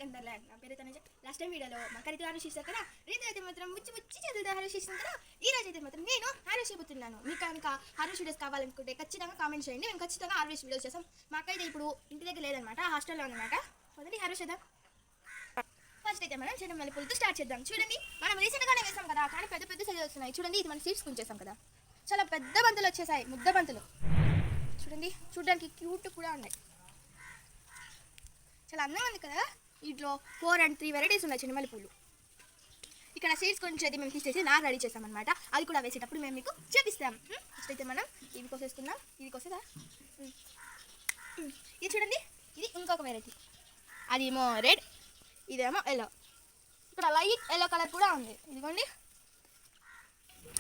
కందర్లాండ్ నా పేరు తనజ. Last time వీడియోలో మా కరిత హారో చేశారు కదా, రీతి అయితే మాత్రం ముచ్చి ముచ్చి చేతులతో హారో చేసిన కదా. ఈ రోజు అయితే మాత్రం నేను హారో చేయబోతున్నాను. మీకు కనుక హారో వీడియోస్ కావాలనుకుంటే ఖచ్చితంగా కామెంట్ చేయండి, మేము ఖచ్చితంగా హారో వీడియోస్ చేస్తాం. మాకైతే ఇప్పుడు ఇంటి దగ్గర లేదనమాట, హాస్టల్లో ఉందన్నమాట. మొదటి హారో చేద్దాం. ఫస్ట్ అయితే మనం చెడు మల్లెపూలతో స్టార్ట్ చేద్దాం. చూడండి, మనం రీసెంట్గానే వేసాం కదా, కానీ పెద్ద పెద్ద సైజు వస్తున్నాయి. చూడండి, ఇది మనం సీడ్స్ కుంచేసాం కదా, చాలా పెద్ద బంతులు వచ్చేసాయి, ముద్ద బంతులు. చూడండి, చూడడానికి క్యూట్ కూడా ఉన్నాయి, చాలా అందంగా ఉంది కదా. వీటిలో 4 and 3 వెరైటీస్ ఉన్నాయి చిన్నమల్లి పూలు. ఇక్కడ సీడ్స్ కొంచెం మేము తీసేసి నాకు రెడీ చేస్తామన్నమాట. అది కూడా వేసేటప్పుడు మేము మీకు చూపిస్తాం. ఫస్ట్ అయితే మనం ఇది కోసేసుకుందాం. ఇది కోసేదా, ఇది చూడండి, ఇది ఇంకొక వెరైటీ. అదేమో రెడ్, ఇదేమో ఎల్లో. ఇక్కడ లైట్ ఎల్లో కలర్ కూడా ఉంది. ఇదిగోండి,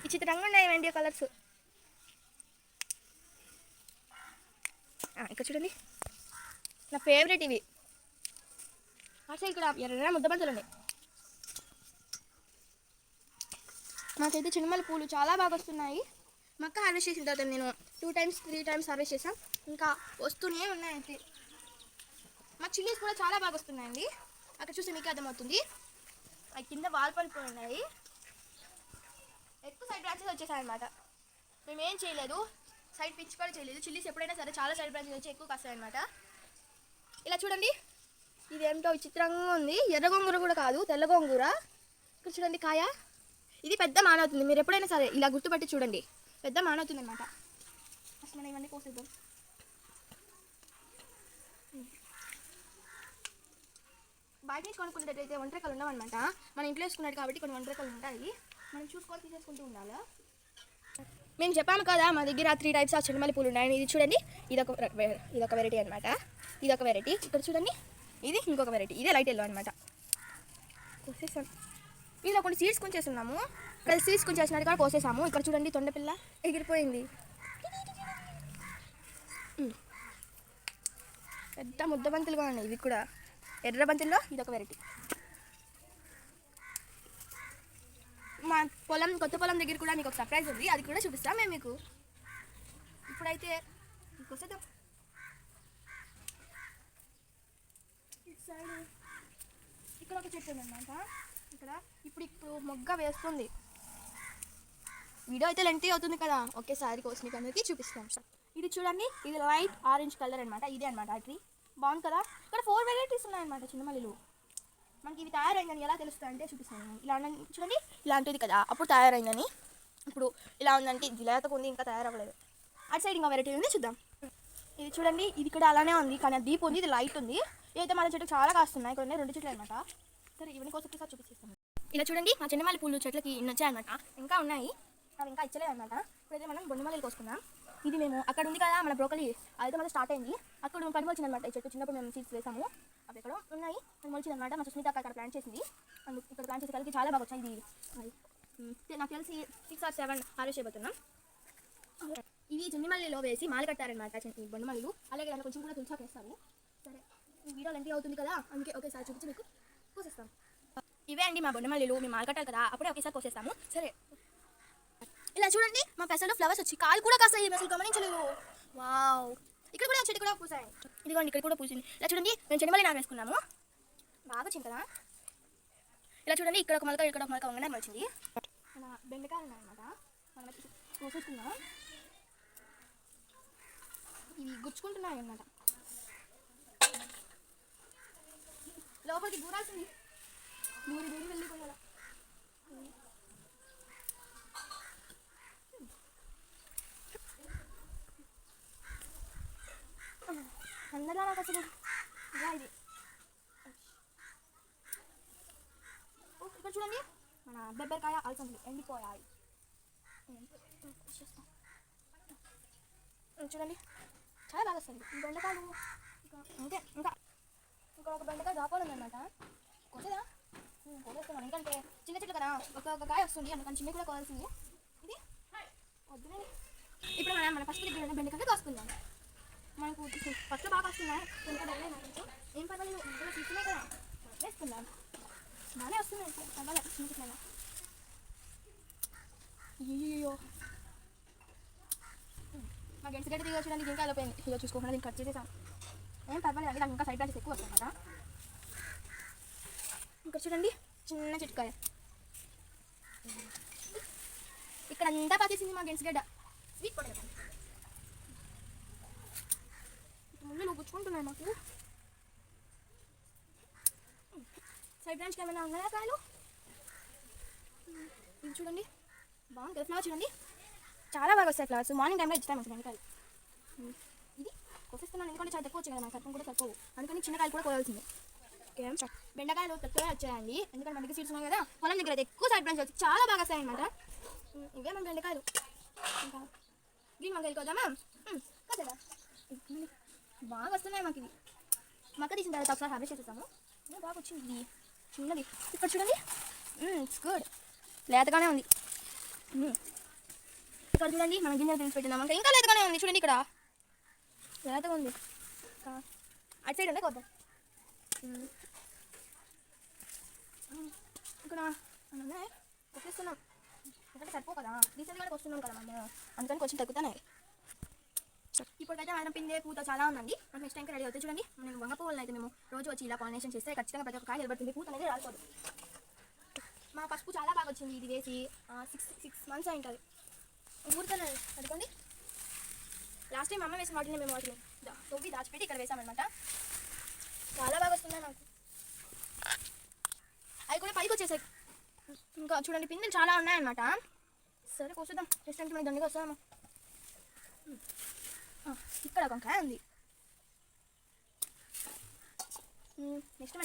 విచిత్రంగా ఉన్నాయి వెండి కలర్స్. ఇక్కడ చూడండి, నా ఫేవరెట్ ఇవి. అసలు ఇక్కడ ఎర్ర ముద్ద బంతులు ఉన్నాయి. మాకైతే చిన్నమల్లి పూలు చాలా బాగా వస్తున్నాయి. మక్క హార్వెస్ట్ చేసిన తర్వాత నేను 2 times 3 times హార్వెస్ట్ చేసాం, ఇంకా వస్తూనే ఉన్నాయండి. మా చిల్లీస్ కూడా చాలా బాగా వస్తున్నాయండి. అక్కడ చూస్తే మీకు అర్థమవుతుంది, అవి కింద వాల్ పడిపోయి ఉన్నాయి. ఎక్కువ సైడ్ బ్రాంచెస్ వచ్చేసాయన్నమాట. మేమేం చేయలేదు, సైడ్ పిచ్ కూడా చేయలేదు. చిల్లీస్ ఎప్పుడైనా సరే చాలా సైడ్ బ్రాంచెస్ వచ్చి ఎక్కువ కాస్తాయి అనమాట. ఇలా చూడండి, ఇదేంటో విచిత్రంగా ఉంది. ఎర్ర గోంగూర కూడా కాదు, తెల్ల గోంగూర. ఇక్కడ చూడండి కాయ, ఇది పెద్ద మానవుతుంది. మీరు ఎప్పుడైనా సరే ఇలా గుర్తుపట్టి చూడండి, పెద్ద మానవుతుంది అనమాట. అసలు మనం ఇవన్నీ కోసేద్దాం. బయట నుంచి కొనుక్కునేటట్టయితే వంటరకాలు ఉండవన్నమాట. మన ఇంట్లో వేసుకున్నాడు కాబట్టి కొన్ని వంటరకాలు ఉంటాయి, మనం చూసుకొని తీసేసుకుంటూ ఉండాలి. మేము చెప్పాము కదా, మా దగ్గర 3 types ఆఫ్ చిన్నమల్లి పూలు ఉన్నాయని. ఇది చూడండి, ఇదొక వెరైటీ అనమాట. ఇదొక వెరైటీ. ఇక్కడ చూడండి, ఇది ఇంకొక వెరైటీ. ఇదే లైట్ ఎల్లో అనమాట. కోసేసాం. ఇలా కొన్ని సీడ్స్ కొంచేస్తున్నాము. ఇక్కడ సీడ్స్ కొంచేసినట్టు కూడా కోసేసాము. ఇక్కడ చూడండి, తొండపిల్ల ఎగిరిపోయింది. పెద్ద ముద్ద బంతులుగా ఉన్నాయి ఇవి కూడా. ఎర్ర బంతుల్లో ఇదొక వెరైటీ. మా కొత్త పొలం దగ్గర కూడా మీకు ఒక సర్ప్రైజ్ ఉంది, అది కూడా చూపిస్తాం మేము మీకు. ఇప్పుడైతే కోసేద్దాం. ఇక్కడ ఒక చెట్టు ఉందన్నమాట. ఇక్కడ ఇప్పుడు మొగ్గ వేస్తుంది. వీడియో అయితే లెంతీ అవుతుంది కదా, ఒకేసారి కోసి మీకు అందరికీ చూపిస్తాం. ఇది చూడండి, ఇది లైట్ ఆరెంజ్ కలర్ అనమాట. ఇదే అనమాట ఆ ట్రీ. బాగుంది కదా. ఇక్కడ 4 వెరైటీస్ ఉన్నాయన్నమాట చిన్నమల్లిలు. మనకి ఇవి తయారైందని ఎలా తెలుస్తుంది అంటే చూపిస్తాను. ఇలా చూడండి, ఇలాంటిది కదా అప్పుడు తయారైందని. ఇప్పుడు ఇలా ఉందంటే ఇది లేతకు ఉంది, ఇంకా తయారవ్వలేదు. అటు సైడ్ ఇంకా వెరైటీ ఉంది, చూద్దాం. ఇది చూడండి, ఇది కూడా అలానే ఉంది, కానీ అది డీప్ ఉంది, ఇది లైట్ ఉంది. ఇదైతే మన చెట్టుకు చాలా కాస్తున్నాయి. ఇక్కడ ఉన్నాయి 2 చెట్లు అనమాట. సరే, ఇవన్నీ కోసం ఒకసారి చూపిస్తాను. ఇలా చూడండి, మా చిన్నమల్లి పూలు చెట్లకి ఇన్ని వచ్చాయన్నమాట. ఇంకా ఉన్నాయి, అవి ఇంకా ఇచ్చలేదు అనమాట. ఇప్పుడైతే మనం బొండమల్లిలు కోసుకుందాం. ఇది మేము అక్కడ ఉంది కదా మన బ్రోకలి, అదైతే మనం స్టార్ట్ అయింది. అక్కడ పని వచ్చింది అనమాట. ఈ చెట్టు చిన్నప్పుడు మేము సీడ్స్ వేసాము, అవి ఎక్కడో ఉన్నాయి, అది మొలిచింది అనమాట. మా సుస్మిత అక్కడ ప్లాంట్ చేసింది. ఇక్కడ ప్లాంట్ చేసే కలిగి చాలా బాగా వచ్చాయి. ఇది నాకు తెలిసి 6 or 7 హార్వెస్ట్ చేయబోతున్నాం. ఇవి చిన్నమల్లిలో వేసి మాల కట్టారనమాట బొండమల్లిలు. అలాగే దాంట్లో కొంచెం కూడా తులసాకు వేస్తారు. సరే, ఈ వీడియో లెంతీ అవుతుంది కదా, అందుకే ఒకేసారి చూపించి మీకు కోసేస్తాం. ఇవే అండి మా బొండమల్లిలు. మేము మాల కట్టాలి కదా, అప్పుడే ఒకేసారి కోసేస్తాము. సరే, ఇలా చూడండి, మా పెసల్లో ఫ్లవర్స్ వచ్చి కాలు కూడా కాస్తాయి, అసలు గమనించలేదు. వావ్, ఇక్కడ కూడా చెట్టు కూడా పూసాయి. ఇదిగోండి, ఇక్కడ కూడా పూసింది. ఇలా చూడండి, మేము చిన్నమల్లి నాకు వేసుకున్నాము, బాగా చింతదా. ఇలా చూడండి, ఇక్కడ ఒక మొలక, ఇక్కడ ఒక మొలక వంగనే వచ్చింది. మన బెండకాయలు ఉన్నాయన్నమాట, మనం కోసేసుకున్నాం. ఇవి గుచ్చుకుంటున్నాయి అన్నమాట, లోపలికి దూరాల్సింది. దూరి వెళ్ళిపోయాలా. అందరిలా నాకు అసలు ఇలా ఇది. ఇక్కడ చూడండి, మన బెబ్బరికాయ అలసందలు ఎండిపోయాయి. చూడండి, చాలా బాగా వస్తుంది ఈ బెండకాయలు. అంతే, ఇంకా ఒక బెండకాయ దాపాలు ఉందన్నమాట. కొద్దిగా కోసేస్తున్నాను, ఎందుకంటే చిన్న చెట్లు కదా, ఒక కాయ వస్తుంది, అందుకని చిన్న కూడా కోవాల్సింది. ఇది వద్దులే. ఇప్పుడు మన ఫస్ట్ దగ్గర బెండకాయ కోసుకుందాం. మనకు ఫస్ట్ బాగా వస్తున్నాయి, ఇంకా నాకు ఏం పర్వాలేదు, ఇంకా తీసుకున్నాయి కదా, వేసుకుందాం. బాగానే వస్తున్నాయి, పర్వాలేదు. చిన్న చెట్లైనా అయ్యో, మా గెంట్ గడ్డ దిగి వచ్చడానికి ఇంకా వెళ్ళిపోయింది. ఇక చూసుకోకుండా దీన్ని కట్ చేసేసాం. ఏం పర్వాలేదు అండి, నాకు ఇంకా సైడ్ బ్రాంచెస్ ఎక్కువ వస్తాయి కదా. ఇక్కడ చూడండి చిన్న చిట్కాయ. ఇక్కడ అంతా పాకేసింది మా గెన్స్గడ్డ. స్వీట్ పొటాటో ముళ్ళు గుచ్చుకుంటున్నాయి మాకు. సైడ్ బ్రాంచ్కి ఏమైనా ఉన్నాయా కాయలు? ఇది చూడండి బాగుంది కదా ఫ్లవర్. చూడండి చాలా బాగా వస్తాయి ఫ్లవర్స్. మార్నింగ్ టైంలో ఇస్తాయి మాకు బెండకాయలు. ఇది కోసేస్తున్నాను ఎందుకంటే చాలా తక్కువ వచ్చాయి కదా, మాకు సర్పం కూడా సరిపోవు, అందుకని చిన్న కాయలు కూడా కోయాల్సిందే. ఓకే బెండకాయలు తక్కువే వచ్చాయండి ఎందుకంటే మనకి సీడ్స్ ఉన్నాయి కదా పొలం దగ్గర అయితే ఎక్కువ సైడ్ బ్రాంచ్ వచ్చి చాలా బాగా వస్తాయి అనమాట. ఇవే మన బెండకాయలు. ఇంకా గ్రీన్ వంకాయలు కోద్దామా? కదా బాగా వస్తున్నాయి మాకు. ఇవి మక్క తీసిన తర్వాత ఒకసారి హార్వెస్ట్ చేసేస్తాము. బాగా వచ్చింది చిన్నది. ఇక్కడ చూడండి ఇట్స్ గుడ్, లేతగానే ఉంది. ఇక్కడ చూడండి మనం గిన్నెలు తీసి పెట్టినాం ఇంకా లేతగానే ఉంది. చూడండి ఇక్కడ లేతగా ఉంది. అటు సైడ్ ఉందా కొద్దాం. ఇక్కడ కొట్టేస్తున్నాం ఎందుకంటే సరిపో కదా, రీసెంట్గానే వస్తున్నాం కదా మేము, అందుకని కొంచెం తగ్గుతున్నాయి. ఇప్పటికైతే మనం పిండే పూత చాలా ఉందండి. మనం నెక్స్ట్ టైంకి రెడీ అవుతుంది. చూడండి మేము వంగ పువ్వులను అయితే మేము రోజు వచ్చి ఇలా పాలినేషన్ చేస్తే ఖచ్చితంగా ప్రతి ఒక్క కాయ నిలబడుతుంది, పూత అనేది రాలిపోదు. మా పసుపు చాలా బాగా వచ్చింది. ఇది వేసి 6 months అయింటుంది. ఊరికనే అడుకోండి. లాస్ట్ టైం అమ్మ వేసిన వాటిని మేము వాటిని తొవ్వి దాచిపెట్టి ఇక్కడ వేసామన్నమాట. చాలా బాగా వస్తున్నాయి నాకు. అవి కూడా పైకి వచ్చేసాయి. ఇంకా చూడండి పిందెలు చాలా ఉన్నాయన్నమాట. సరే కోసేద్దాం నెక్స్ట్ టైంకి మనం దండిగా వస్తాము. ఇక్కడ వంకాయ ఉంది. నెక్స్ట్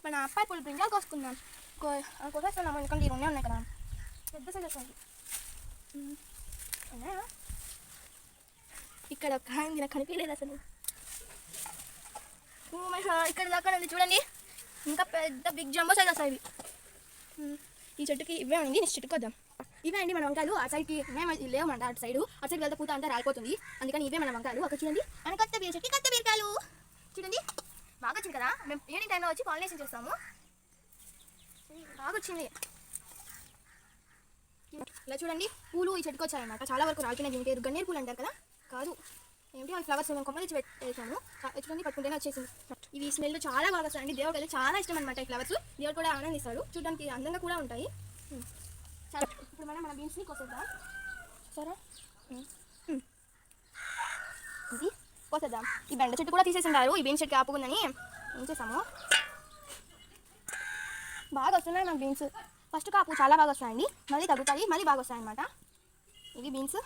మన అప్పాయి పూలు బ్రింజాలు కోసుకుందాం. కోసేస్తున్నాము ఎందుకంటే ఈ రెండే ఉన్నాయి కదా, పెద్ద సైజ్ వస్తుంది. ఇక్కడ ఒక కాయింది నాకు కనిపించలేదు అసలు. ఇక్కడ దాకా ఉంది చూడండి, ఇంకా పెద్ద బిగ్ జంబో సైజ్ వస్తాయి ఇవి. ఈ చెట్టుకి ఇవే ఉంది. నెక్స్ట్ చెట్టుకి వద్దాం. ఇవే అండి మన వంకాయలు. ఆ సైడ్కి మేము లేవమంట, అటు సైడ్ వెళ్తే పూత అంతా రాలిపోతుంది, అందుకని ఇవే మన వంకాయలు. అక్కడ చూడండి మన కొత్త బీర చెట్టు, కొత్త బీరకాయలు చూడండి బాగా వచ్చింది కదా. మేము ఈవినింగ్ టైంలో వచ్చి పాలినేషన్ చేస్తాము. బాగా వచ్చింది. ఇలా చూడండి పూలు ఈ చెట్టుకు వచ్చాయన్నమాట. చాలా వరకు రాలిపోయినాయి. దీనికి గన్నేరు పూలు అంటారు కదా, కాదు ఏమిటి అవి ఫ్లవర్స్ మేము కొమ్మలు ఇచ్చి పెట్టేసాము. చూడండి పట్టుకుంటేనే వచ్చేసింది. ఇవి స్మెల్ చాలా బాగా వస్తాయండి. దేవుడికి అయితే చాలా ఇష్టం అనమాట ఈ ఫ్లవర్స్. దేవుడు కూడా ఆనందిస్తాడు, చూడడానికి అందంగా కూడా ఉంటాయి. చాలా ఇప్పుడు మన బీన్స్ని కోసేద్దాం. సరే ఇది కోసేద్దాం. ఈ బెండ చెట్టు కూడా తీసేసింటారు. ఈ బీన్స్ చెట్టుకి ఆపుకుందని ఏం చేసాము. బాగా వస్తున్నాయి మనకు బీన్స్. ఫస్ట్ కాపు చాలా బాగా వస్తాయండి, మళ్ళీ తగ్గుతాయి, మళ్ళీ బాగా వస్తాయి అన్నమాట. ఇవి బీన్స్.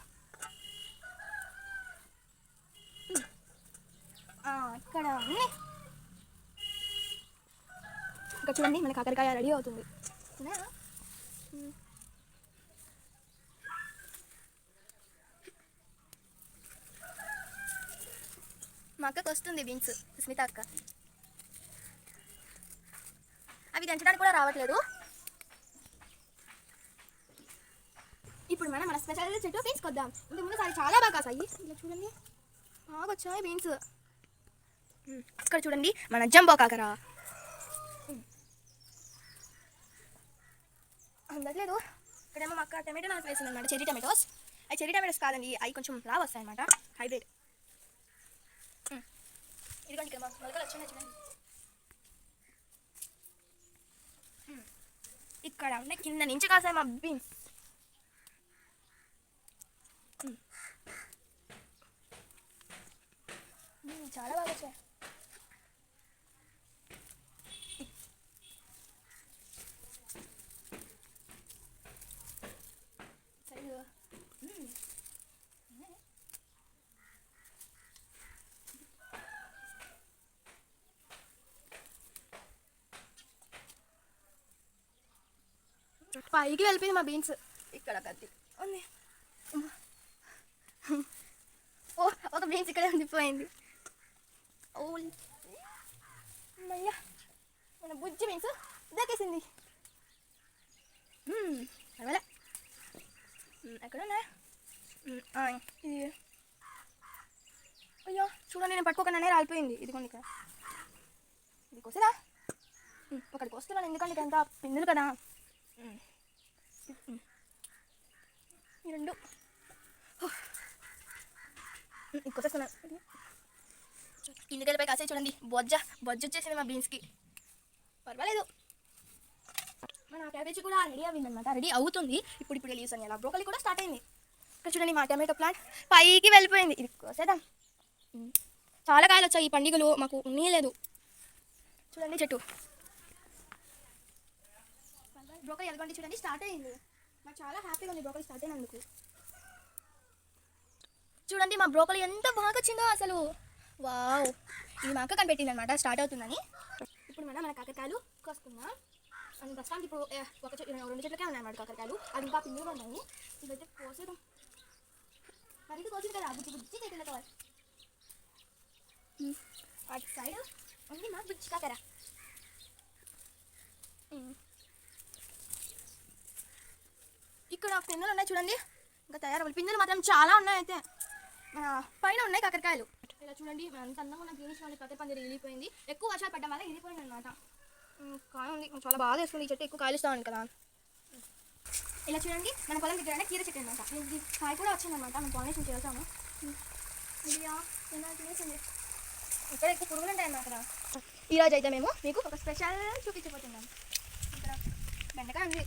ఇక్కడ ఇంకా చూడండి మన కాకరకాయ రెడీ అవుతుంది. మా అక్కకు వస్తుంది బీన్స్, సుస్మిత అక్క. అవి దంచడానికి కూడా రావట్లేదు. ఇప్పుడు మన స్పెషల్ చెట్టు బీన్స్ కొద్దాం. ఇంతకు ముందు సారి చాలా బాగా కాసాయి. ఇలా చూడండి బాగా వచ్చాయి బీన్స్. ఇక్కడ చూడండి మన జంబో కాకర అందట్లేదు. ఇక్కడేమో మా అక్క టమాటో నాకు వేసింది అనమాట, చెర్రీ టమాటోస్. అవి చెర్రీ టమాటోస్ కాదండి, అవి కొంచెం లావు వస్తాయి అనమాట, హైబ్రిడ్. ఇదిగోండి ఇక్కడ మొలకలు వచ్చినాయి చూడండి. ఇక్కడ ఉన్నాయి కింద నుంచి కాసాయి మా బీన్స్. చాలా బాగా వచ్చాయి. పైకి వెళ్ళిపోయింది మా బీన్స్. ఇక్కడ కత్తి ఉంది. ఓ ఒక బీన్స్ ఇక్కడే ఉండిపోయింది. ఓ అయ్యా మన బుజ్జి బీన్స్ దక్కేసింది. అలా ఎక్కడ ఉన్నాయి ఇది. అయ్యో చూడండి నేను పట్టుకోకనే రాలిపోయింది. ఇదిగోండి ఇక్కడ. ఇది కోసరా ఒకటికి వస్తున్నాను ఎందుకంటే ఇక్కడ అంతా పిందులు కదా. ఈ రెండు ఇంకొస్తున్నాను. కిందకెళ్ళిపోయి కాసే చూడండి బొజ్జ వచ్చేసింది మా బీన్స్కి. పర్వాలేదు మన క్యాబేజీ కూడా రెడీ అయిందనమాట, రెడీ అవుతుంది. ఇప్పుడు లీవ్స్ అని అలా బ్రోకలీ కూడా స్టార్ట్ అయింది. ఇక్కడ చూడండి మా టమాటో ప్లాంట్ పైకి వెళ్ళిపోయింది. ఇది కోసేద్దాం. చాలా కాయలు వచ్చాయి ఈ పండుగలు, మాకు లేదు. చూడండి చెట్టు బ్రోకలీ ఎలాగండి చూడండి స్టార్ట్ అయింది. నాకు చాలా హ్యాపీగా ఉంది బ్రోకలీ స్టార్ట్ అయినందుకు. చూడండి మా బ్రోకలీ ఎంత బాగా వచ్చిందో అసలు. వావ్, ఇది మా అక్క కనిపెట్టింది అనమాట స్టార్ట్ అవుతుందని. ఇప్పుడు మన కాకరకాయలు కోసుకుందాం. అండ్ ప్రస్తుతానికి ఇప్పుడు ఒక 2 చెట్లకే ఉన్నాయన్నమాట కాకరకాయలు. అది ఇంకా పిండిగా ఉన్నాయి. ఇదైతే కోసేద్దాం. మరి ఇది కోసింది కదా బుజ్జి చెట్టులో కావాలి. అటు సైడ్ ఉంది మా బుజ్జి కాకర. ఇక్కడ పిందెలు ఉన్నాయి చూడండి, ఇంకా తయారవ్వాలి. పిందెలు మాత్రం చాలా ఉన్నాయి. అయితే పైన ఉన్నాయి కాకరకాయలు. ఇలా చూడండి అంత అందంగా ఉన్న గ్రీనిష్ వాళ్ళ కాకర పందిరి వెళ్ళిపోయింది. ఎక్కువ వర్షాలు పడ్డం వల్ల వెళ్ళిపోయింది అనమాట. కాయ ఉంది, చాలా బాగా వేస్తుంది ఈ చెట్టు, ఎక్కువ కాయలు ఇస్తామని కదా. ఇలా చూడండి మన పొలం దగ్గర కీర చెట్టు అనమాట. ఇది కాయ కూడా వచ్చిందనమాట, మనం పాలినేషన్ చేస్తాము. ఇది తినేసింది. ఇక్కడ ఎక్కువ పురుగులు ఉంటాయి అన్నమాట. ఈరోజు అయితే మేము మీకు ఒక స్పెషల్ చూపించబోతున్నాం. ఇక్కడ బెండకాయ ఉంది,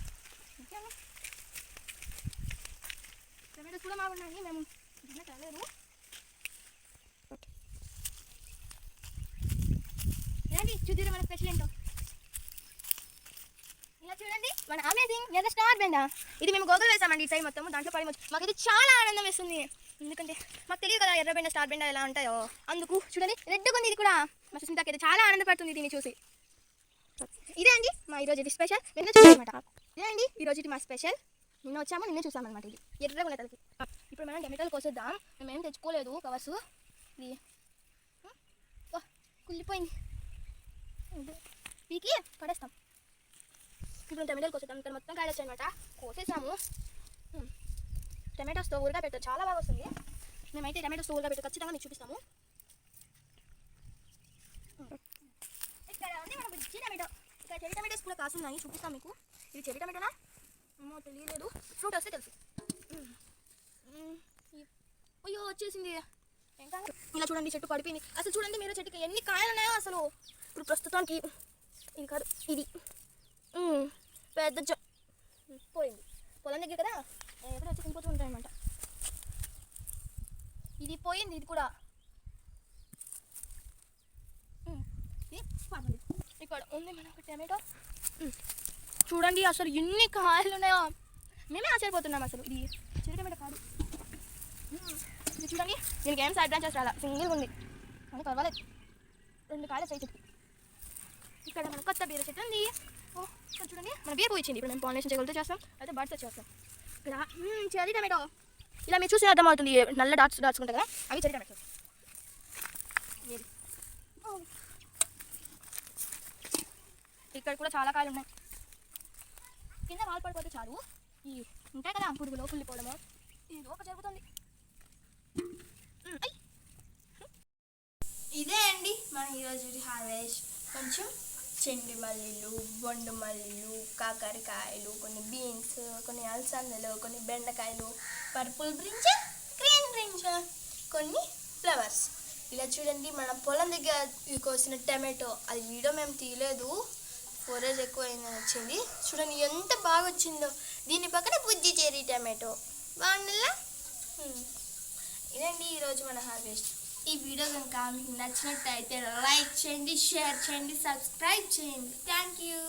టమాటోస్ కూడా బాగున్నాయి. మేము దీన్ని కాలేదు. ఏంటి చూద్దాం మన స్పెషల్ ఏంటో. ఇలా చూడండి మన అమేజింగ్ ఎర్ర స్టార్ బెండ. ఇది మేము గోగులు వేసామండి ఈ సైడ్ మొత్తం, దాంట్లో పడి మాకైతే చాలా ఆనందం వేస్తుంది. ఎందుకంటే మాకు తెలియదు కదా ఎర్ర బెండ స్టార్ బెండ ఎలా ఉంటాయో, అందుకు చూడండి రెడ్గా ఉంది. ఇది కూడా మా సుస్మితకి అయితే చాలా ఆనందపడుతుంది దీన్ని చూసి. ఇదే అండి మా ఈరోజు స్పెషల్ నిన్న చూసామన్నమాట. ఇదే అండి ఈరోజు ఇది మా స్పెషల్. నిన్న వచ్చాము, నిన్నే చూసామన్నమాట. ఇది ఎర్రగా ఉన్న తలకి. ఇప్పుడు మనం టమాటాలు కోసేద్దాం. మేమేం తెచ్చుకోలేదు కవర్స్. ఇది కుళ్ళిపోయింది, పీకి పడేస్తాం. ఇప్పుడు టమాటాలు కోసేద్దాం. ఇక్కడ మొత్తం కాయలు వచ్చాయన్నమాట, కోసేసాము. టమాటోస్తో ఊరగా పెట్టు చాలా బాగా వస్తుంది. మేమైతే టమాటోస్తో ఊరగా పెట్టు ఖచ్చితంగా మీకు చూపిస్తాము. ఇక్కడ ఉంది మన బుజ్జి టమాటో. ఇక్కడ చెర్రీ టమాటోస్ కూడా కాసున్నాయి, చూపిస్తాం మీకు. ఇది చెర్రీ టమాటోనా ఏమో తెలియలేదు, ఫ్రూట్ వస్తే తెలుసు. అయ్యో వచ్చేసింది. ఇలా చూడండి చెట్టు పడిపోయింది. అసలు చూడండి మీరు చెట్టుకి ఎన్ని కాయలు ఉన్నాయో అసలు. ఇప్పుడు ప్రస్తుతానికి ఇది కాదు, ఇది పెద్ద పోయింది. పొలం దగ్గర కదా ఎక్కడ వచ్చి తినిపోతూ ఉంటాయన్నమాట. ఇది పోయింది, ఇది కూడా. ఇక్కడ ఉంది మనకు టమాటో. చూడండి అసలు ఎన్ని కాయలు ఉన్నాయో, మేమే ఆశ్చర్యపోతున్నాం అసలు. ఇది చెర్రీ టమాటో కాదు. ఇది చూడండి దీనికి ఏం సైడ్ బ్రాంచెస్ రాలా, సింగిల్గా ఉంది. అని పర్వాలేదు, 2 కాయలు వచ్చాయి చెట్టు. ఇక్కడ మన కొత్త బీర చెట్టు ఉంది. ఇక్కడ చూడండి మన బీర ఇచ్చింది. ఇప్పుడు మేము పాలినేషన్ చేయగలిగితే చేస్తాం, అయితే బర్డ్స్ చేస్తాం. ఇక్కడ చెర్రీ టమాటో. ఇలా మీరు చూసి అర్థమవుతుంది, నల్ల డాట్స్ ఉంటాయి కదా, అవి చెర్రీ టమాటో. ఇక్కడ కూడా చాలా కాయలు ఉన్నాయి. కింద వాల్ పడిపోతే చాలు, ఈ ఉంటాయి కదా పురుగులో కుళ్ళిపోవడము, ఇది ఒక జరుగుతుంది. ఇదే అండి మన ఈరోజు హార్వెస్ట్. కొంచెం చెండు మల్లీలు, బొండు మల్లీలు, కాకరకాయలు, కొన్ని బీన్స్, కొన్ని అలసందలు, కొన్ని బెండకాయలు, పర్పుల్ బ్రింజల్, గ్రీన్ బ్రింజల్, కొన్ని ఫ్లవర్స్. ఇలా చూడండి మన పొలం దగ్గర కోసిన టమాటో. అది వీడియో మేము తీయలేదు, ఫోరేజ్ ఎక్కువ అయిందని వచ్చింది. చూడండి ఎంత బాగా వచ్చిందో. దీని పక్కన బుజ్జి చెర్రీ టమాటో బాగుండలా. ఇదండి ఈరోజు మన హార్వెస్ట్. ఈ వీడియో కనుక మీకు నచ్చినట్టయితే లైక్ చేయండి, షేర్ చేయండి, సబ్స్క్రైబ్ చేయండి. Thank you.